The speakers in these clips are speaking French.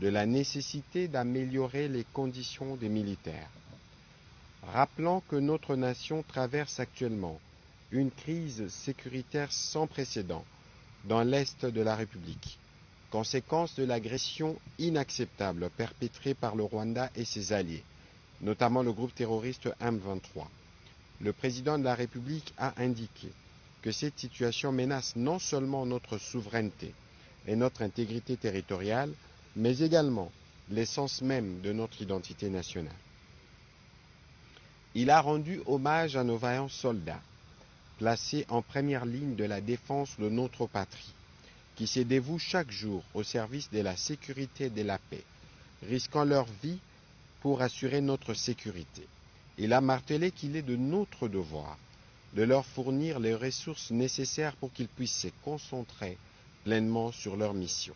de la nécessité d'améliorer les conditions des militaires. Rappelant que notre nation traverse actuellement une crise sécuritaire sans précédent dans l'Est de la République, conséquence de l'agression inacceptable perpétrée par le Rwanda et ses alliés, notamment le groupe terroriste M23. Le président de la République a indiqué que cette situation menace non seulement notre souveraineté et notre intégrité territoriale, mais également l'essence même de notre identité nationale. Il a rendu hommage à nos vaillants soldats, placés en première ligne de la défense de notre patrie, qui se dévouent chaque jour au service de la sécurité et de la paix, risquant leur vie pour assurer notre sécurité. Il a martelé qu'il est de notre devoir de leur fournir les ressources nécessaires pour qu'ils puissent se concentrer pleinement sur leur mission.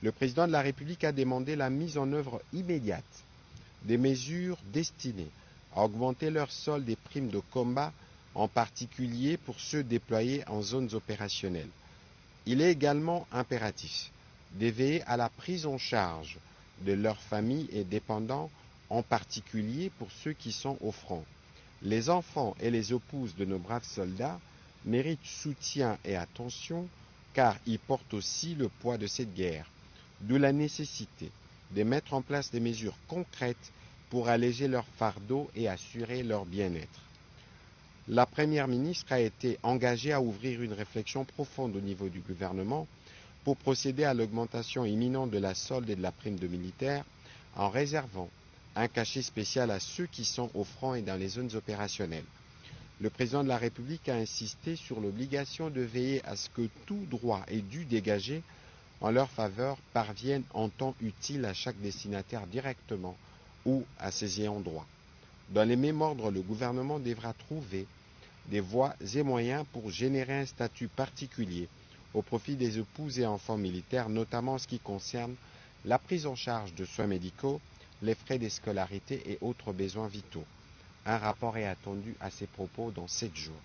Le président de la République a demandé la mise en œuvre immédiate des mesures destinées à augmenter leur solde des primes de combat, en particulier pour ceux déployés en zones opérationnelles. Il est également impératif de veiller à la prise en charge de leurs familles et dépendants, en particulier pour ceux qui sont au front. Les enfants et les épouses de nos braves soldats méritent soutien et attention, car ils portent aussi le poids de cette guerre, d'où la nécessité de mettre en place des mesures concrètes pour alléger leur fardeau et assurer leur bien-être. La Première ministre a été engagée à ouvrir une réflexion profonde au niveau du gouvernement pour procéder à l'augmentation imminente de la solde et de la prime de militaires, en réservant un cachet spécial à ceux qui sont au front et dans les zones opérationnelles. Le président de la République a insisté sur l'obligation de veiller à ce que tout droit et dû dégager en leur faveur parvienne en temps utile à chaque destinataire directement ou à ses ayants droit. Dans les mêmes ordres, le gouvernement devra trouver des voies et moyens pour générer un statut particulier au profit des épouses et enfants militaires, notamment en ce qui concerne la prise en charge de soins médicaux, les frais de scolarité et autres besoins vitaux. Un rapport est attendu à ces propos dans 7 jours.